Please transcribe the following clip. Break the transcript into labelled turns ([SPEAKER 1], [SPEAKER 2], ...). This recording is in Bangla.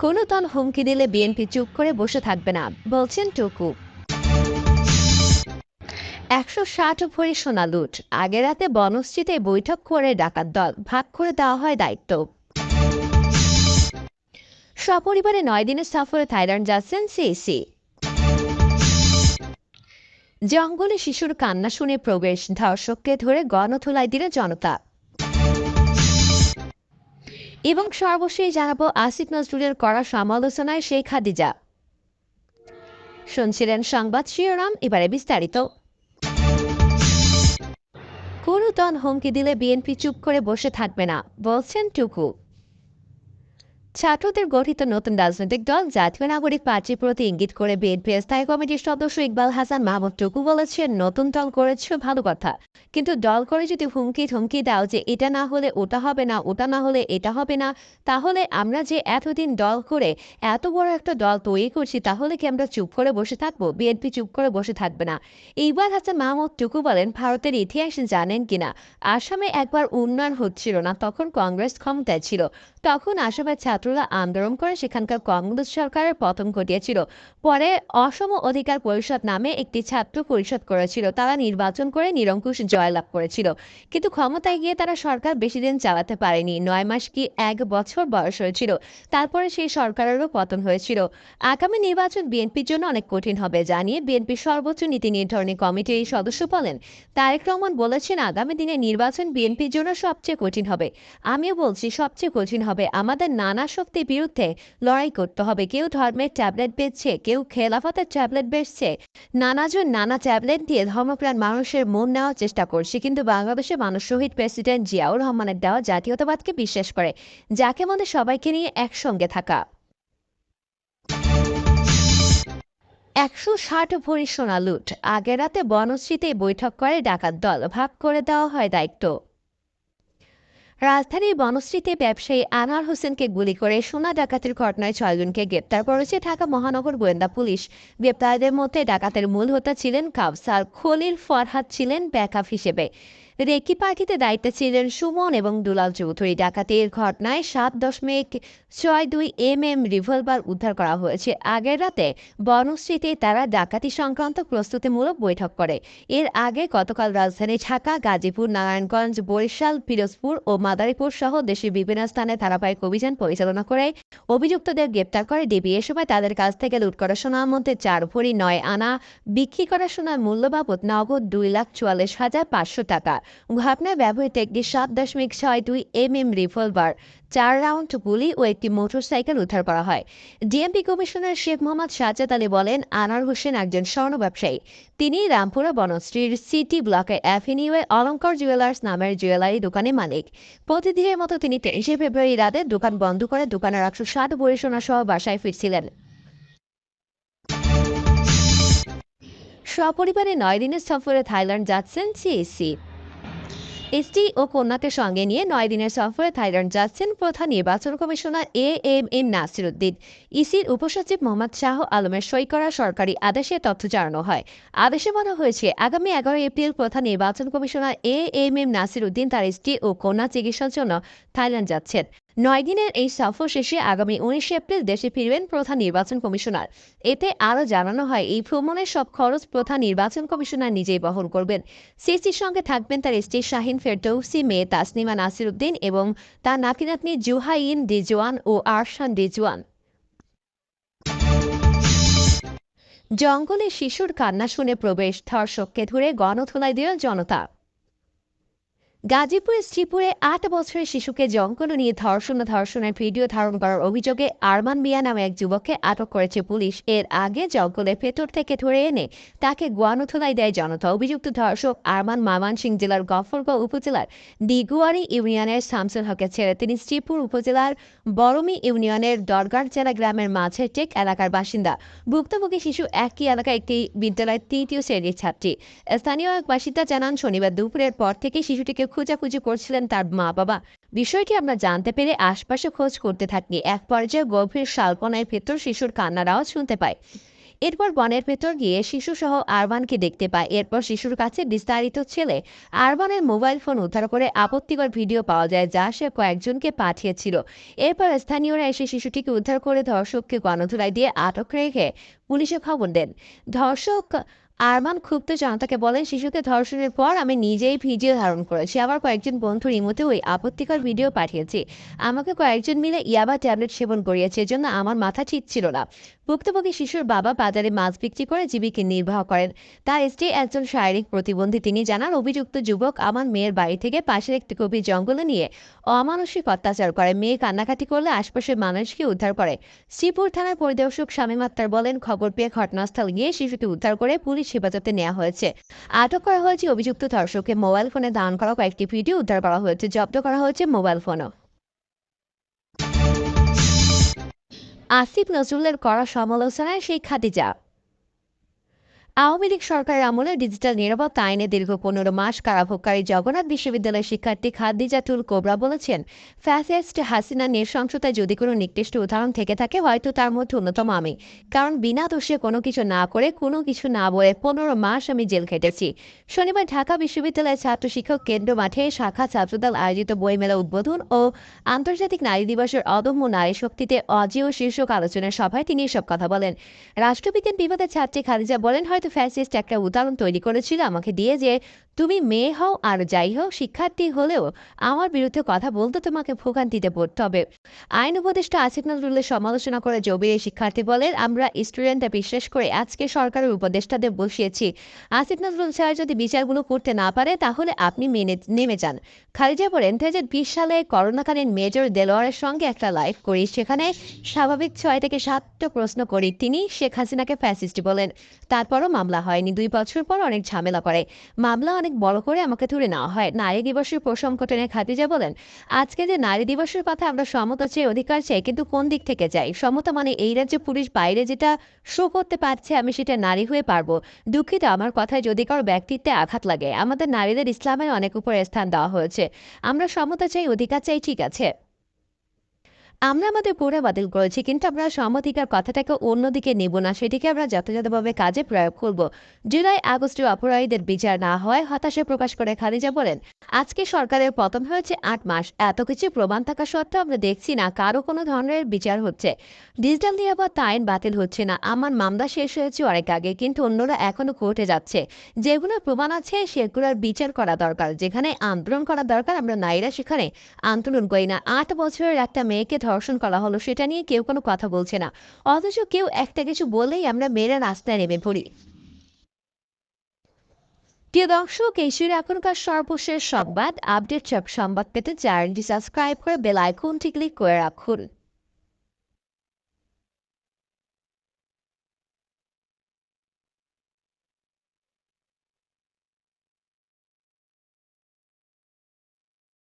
[SPEAKER 1] কোনো দল হুমকি দিলে বিএনপি চুপ করে বসে থাকবে না, বলছেন টুকু। 160 ভরি সোনা লুট, আগের রাতে বনশ্রীতে বৈঠক করে ডাকাত দল, ভাগ করে দেওয়া হয় দায়িত্ব। সপরিবারে 9 দিনের সফরে থাইল্যান্ড যাচ্ছেন সিসি। জঙ্গলে শিশুর কান্না শুনে প্রবেশ, ধর্ষককে ধরে গণধোলাই দিল জনতা। এবং সর্বশেষ জানাবো আসিফ নজরুলের করা সমালোচনায় শেখ হাদিজা। শুনছিলেন সংবাদ শিরোনাম, এবারে বিস্তারিত। কোনো দল হুমকি দিলে বিএনপি চুপ করে বসে থাকবে না, বলছেন টুকু। ছাত্রদের গঠিত নতুন রাজনৈতিক দল জাতীয় নাগরিক পার্টির প্রতি ইঙ্গিত করে বিএনপি স্থায়ী কমিটির সদস্য ইকবাল হাসান মাহমুদ টুকু বলেছেন, নতুন দল করেছে ভালো কথা, কিন্তু দল করে যদি হুমকি ধমকি দাও যে এটা না হলে ওটা হবে না, ওটা না হলে এটা হবে না, তাহলে আমরা যে এতদিন দল করে এত বড় একটা দল তৈরি করছি, তাহলে কি আমরা চুপ করে বসে থাকবো? বিএনপি চুপ করে বসে থাকবে না। ইকবাল হাসান মাহমুদ টুকু বলেন, ভারতের ইতিহাস জানেন কিনা, আসামে একবার উন্নয়ন হচ্ছিল না, তখন কংগ্রেস ক্ষমতায় ছিল, তখন আসামের ছাত্ররা আন্দোলন করে সেখানকার কংগ্রেস সরকারের পতন ঘটিয়েছিল। পরে অসম অধিকার পরিষদ নামে একটি ছাত্র পরিষদ করেছিল, তারা নির্বাচন করে নিরঙ্কুশ জয়লাভ করেছিল, কিন্তু ক্ষমতায় গিয়ে তারা সরকার বেশি দিন চালাতে পারেনি, 9 মাস কি 1 বছর বয়স হয়েছিল, তারপরে সেই সরকারেরও পতন হয়েছিল। আগামী নির্বাচন বিএনপির জন্য অনেক কঠিন হবে জানিয়ে বিএনপির সর্বোচ্চ নীতি নির্ধারণী কমিটির এই সদস্য বলেন, তারেক রহমান বলেছেন, আগামী দিনে নির্বাচন বিএনপির জন্য সবচেয়ে কঠিন হবে। আমিও বলছি সবচেয়ে কঠিন হবে, আমাদের নানা শক্তির বিরুদ্ধে লড়াই করতে হবে। কেউ ধর্মের ট্যাবলেট বেচছে, কেউ খেলাফতের ট্যাবলেট বেচছে, নানাজন নানা ট্যাবলেট দিয়ে ধর্মপ্রাণ মানুষের মন নেওয়ার চেষ্টা করছে, কিন্তু বাংলাদেশে মানুষ শহীদ প্রেসিডেন্ট জিয়াউর রহমানের দেওয়া জাতীয়তাবাদকে বিশ্বাস করে, যাকে আমাদের সবাইকে নিয়ে একসঙ্গে থাকা। 160 ভরি সোনা লুট, আগের রাতে বনশ্রীতে বৈঠক করে ডাকাত দল, ভাগ করে দেওয়া হয় দায়িত্ব। রাজধানীর বনশ্রীতে ব্যবসায়ী আনোয়ার হোসেনকে গুলি করে সোনা ডাকাতির ঘটনায় 6 জনকে গ্রেপ্তার করেছে ঢাকা মহানগর গোয়েন্দা পুলিশ। গ্রেপ্তারদের মধ্যে ডাকাতের মূল হোতা ছিলেন কাউসার, খলিল ফরহাদ ছিলেন ব্যাকআপ হিসেবে, রেকি পার্টিতে দায়িত্বে ছিলেন সুমন এবং দুলাল চৌধুরী। ডাকাতির ঘটনায় 7.62 mm রিভলভার উদ্ধার করা হয়েছে। আগের রাতে বনশ্রীতে তারা ডাকাতি সংক্রান্ত প্রস্তুতিমূলক বৈঠক করে। এর আগে গতকাল রাজধানী ঢাকা, গাজীপুর, নারায়ণগঞ্জ, বরিশাল, পিরোজপুর ও মাদারীপুর সহ দেশের বিভিন্ন স্থানে ধারাবাহিক অভিযান পরিচালনা করে অভিযুক্তদের গ্রেপ্তার করে ডিবি। এ সময় তাদের কাছ থেকে লুট করা সোনার মধ্যে 4 ভরি 9 আনা, বিক্রি করা সোনার মূল্য বাবদ নগদ 2,44,500 টাকা, ঘটনায় ব্যবহৃত একটি 7.62 mm রিভলভার, 4 রাউন্ড গুলি ও একটি মোটরসাইকেল উদ্ধার করা হয়। ডিএমপি কমিশনার শেখ মোহাম্মদ সাজ্জাদ আলী বলেন, আনোয়ার হোসেন একজন স্বর্ণ ব্যবসায়ী। তিনি রামপুরা বনশ্রীর সিটি ব্লকের অ্যাভিনিউয়ে অলঙ্কার জুয়েলার্স নামের জুয়েলারি দোকানের মালিক। প্রতিদিনের মতো তিনি 23শে ফেব্রুয়ারি রাতে দোকান বন্ধ করে দোকানের 160 ভরি সোনা সহ বাসায় ফিরছিলেন। সপরিবারে 9 দিনের সফরে থাইল্যান্ড যাচ্ছেন সিইসি। স্ত্রী ও কন্যাকে সঙ্গে নিয়ে 9 দিনের সফরে থাইল্যান্ড যাচ্ছেন প্রধান নির্বাচন কমিশনার এএমএম নাসির উদ্দিন। ইসির উপসচিব মোহাম্মদ শাহ আলমের সই করা সরকারি আদেশে তথ্য জানানো হয়। আদেশে বলা হয়েছে, আগামী 11 এপ্রিল প্রধান নির্বাচন কমিশনার এএমএম নাসির উদ্দিন তার স্ত্রী ও কন্যা চিকিৎসার জন্য থাইল্যান্ড যাচ্ছেন। 9 দিনের এই সফর শেষে আগামী 19 এপ্রিল দেশে ফিরবেন প্রধান নির্বাচন কমিশনার। এতে আরও জানানো হয়, এই ভ্রমণের সব খরচ প্রধান নির্বাচন কমিশনার নিজেই বহন করবেন। সিসির সঙ্গে থাকবেন তার স্ত্রী শাহিন ফেরদৌসি, মেয়ে তাসনিমা নাসির উদ্দিন এবং তার নাতি-নাতনি জুহাইন রিজওয়ান ও আরশান রিজওয়ান। জঙ্গলে শিশুর কান্না শুনে প্রবেশ, ধর্ষককে ধরে গণধোলাই দিল জনতা। গাজীপুরের শ্রীপুরে 8 বছরের শিশুকে জঙ্গলে নিয়ে ধর্ষণের ভিডিও ধারণ করার অভিযোগে আরমান মিয়া নামে এক যুবককে আটক করেছে পুলিশ। এর আগে জঙ্গলের ভেতর থেকে ধরে এনে তাকে গণধোলাই দেয় জনতা। অভিযুক্ত ধর্ষক আরমান ময়মনসিংহ জেলার গফরগাঁও উপজেলার দিগুয়ারি ইউনিয়নের শামসুল হকের ছেলে। তিনি শ্রীপুর উপজেলার বরমি ইউনিয়নের দরগারজেলা গ্রামের মাঝের টেক এলাকার বাসিন্দা। ভুক্তভোগী শিশু একই এলাকায় একটি বিদ্যালয়ের 3য় শ্রেণীর ছাত্রী। স্থানীয় এক বাসিন্দা জানান, শনিবার দুপুরের পর থেকে শিশুটিকে খোঁজাখুঁজি করছিলেন তার মা বাবা। বিষয়টি আমরা জানতে পেরে আশপাশে খোঁজ করতে থাকি। এক পর্যায়ে গভীর শালবনের ভেতর শিশুর কান্নার আওয়াজ শুনতে পাই। এরপর বনের ভেতর গিয়ে শিশুসহ আরমানকে দেখতে পায়। এরপর শিশুর কাছে বিস্তারিত ছেলে আরমানের মোবাইল ফোন উদ্ধার করে আপত্তিকর ভিডিও পাওয়া যায়, যা সে কয়েকজনকে পাঠিয়েছিল। এরপর স্থানীয়রা এসে শিশুটিকে উদ্ধার করে ধর্ষককে গণধোলাই দিয়ে আটক রেখে পুলিশে খবর দেন। ধর্ষক আরমান ক্ষুব্ধ জনতাকে বলেন, শিশুকে ধর্ষণের পর আমি নিজেই ভিডিও ধারণ করেছি, আবার কয়েকজন বন্ধুর ইমোতে ওই আপত্তিকর ভিডিও পাঠিয়েছি। আমাকে কয়েকজন মিলে ইয়াবা ট্যাবলেট সেবন করিয়েছে, এজন্য আমার মাথা ঠিক ছিল না। ভুক্তভোগী শিশুর বাবা বাজারে মাছ বিক্রি করে জীবিকা নির্বাহ করেন। তার স্ত্রী একজন শারীরিক প্রতিবন্ধী। তিনি জানান, অভিযুক্ত যুবক আমার মেয়ের বাড়ি থেকে পাশের একটি গভীর জঙ্গলে নিয়ে অমানসিক অত্যাচার করে। মেয়ে কান্নাকাটি করলে আশপাশের মানুষকে উদ্ধার করে। শ্রীপুর থানার পরিদর্শক শামীম আক্তার বলেন, খবর পেয়ে ঘটনাস্থল গিয়ে শিশুকে উদ্ধার করে পুলিশ হেফাজতে নেওয়া হয়েছে। আটক করা হয়েছে অভিযুক্ত ধর্ষককে। মোবাইল ফোনে ধারণ করা কয়েকটি ভিডিও উদ্ধার করা হয়েছে। জব্দ করা হয়েছে মোবাইল ফোনও। আসিফ নজরুলের কড়া সমালোচনায় শেখ খাদিজা। আওয়ামী লীগ সরকারের আমলে ডিজিটাল নিরাপত্তা আইনে দীর্ঘ ১৫ মাস কারাভোগকারী জগন্নাথ বিশ্ববিদ্যালয়ের শিক্ষার্থী খাদিজাতুল কোবরা বলেছেন, ফ্যাসিস্ট হাসিনার নৃশংসতায় যদি কোনো নিকৃষ্ট উদাহরণ থেকে থাকে, হয়তো তার মধ্যে অন্যতম আমি। কারণ বিনা দোষে কোনো কিছু না করে, কোনো কিছু না বলে ১৫ মাস আমি জেল খেটেছি। শনিবার ঢাকা বিশ্ববিদ্যালয়ের ছাত্র শিক্ষক কেন্দ্র মাঠে শাখা ছাত্রদল আয়োজিত বইমেলা উদ্বোধন ও আন্তর্জাতিক নারী দিবসের অদম্য নারী শক্তিতে অজেয় শীর্ষক আলোচনার সভায় তিনি এসব কথা বলেন। রাষ্ট্রবিজ্ঞান বিভাগের ছাত্রী খাদিজা বলেন, হয়তো ফ্যাসিস্ট একটা উদাহরণ তৈরি করেছিল আমাকে দিয়ে, যে তুমি মেয়ে হও আর যাই হোক, শিক্ষার্থী হলেও আমার বিরুদ্ধে কথা বলতে তোমাকে ভোগান্তিতে পড়তে হবে। আইন উপদেষ্টা আসিফ নজরুলের সমালোচনা করে জবির এই শিক্ষার্থী বলেন, আমরা স্টুডেন্টরা বিশ্বাস করে আজকে সরকারের উপদেষ্টাদের বসিয়েছি। আসিফ নজরুল স্যার যদি বিচারগুলো করতে না পারে, তাহলে আপনি নেমে যান। খাদিজা বলেন, ২০২০ সালে করোনাকালীন মেজর দেলোয়ারের সঙ্গে একটা লাইভ করি, সেখানে স্বাভাবিক ৬ থেকে ৭টা প্রশ্ন করি। তিনি শেখ হাসিনাকে ফ্যাসিস্ট বলেন। তারপরও মামলা হয়নি। ২ বছর পর অনেক ঝামেলা করে মামলা অনেক বড় করে আমাকে তুলে নেওয়া হয়। নারী দিবসের প্রসঙ্গ টেনে খাদিজা বলেন, আজকে যে নারী দিবসের কথা আমরা সমতা চাই, অধিকার চাই, কিন্তু কোন দিক থেকে চাই? সমতা মানে এই রাজ্যে পুলিশ বাইরে যেটা শো করতে পারছে, আমি সেটা নারী হয়ে পারবো। দুঃখিত, আমার কথায় যদি কারো ব্যক্তিত্বে আঘাত লাগে। আমাদের নারীদের ইসলামের অনেক উপরে স্থান দেওয়া হয়েছে। আমরা সমতা চাই, অধিকার চাই, ঠিক আছে। আমরা আমাদের পুরো বাতিল করেছি, কিন্তু আমরা সমাধিকার কথাটাকে অন্যদিকে নেব না, সেটিকে আমরা যথাযথভাবে কাজে প্রয়োগ করব। জুলাই আগস্টের অপরাধীদের বিচার না হয় হতাশা প্রকাশ করে খাদিজা বলেন, আজকে সরকারের পতন হয়েছে ৮ মাস, এত কিছু প্রমাণ থাকা সত্ত্বেও আমরা দেখছি না কারো কোনো ধরনের বিচার হচ্ছে। ডিজিটাল নিরাপত্তা আইন বাতিল হচ্ছে না। আমার মামলা শেষ হয়েছে অনেক আগে, কিন্তু অন্যরা এখনো কোর্টে যাচ্ছে। যেগুলো প্রমাণ আছে সেগুলোর বিচার করা দরকার। যেখানে আন্দোলন করা দরকার, আমরা নারীরা সেখানে আন্দোলন করি না। ৮ বছরের একটা মেয়েকে ধর্ষণ করা হলো, সেটা নিয়ে কেউ কোনো কথা বলছে না। অথচ কেউ একটা কিছু বললেই আমরা মেয়েরা রাস্তায় নেমে পড়ি। প্রিয় দর্শক, এই ছিল এখনকার সর্বশেষ সংবাদ। আপডেট সব সংবাদ পেতে চ্যানেলটি সাবস্ক্রাইব করে বেল আইকনটি ক্লিক করে রাখুন।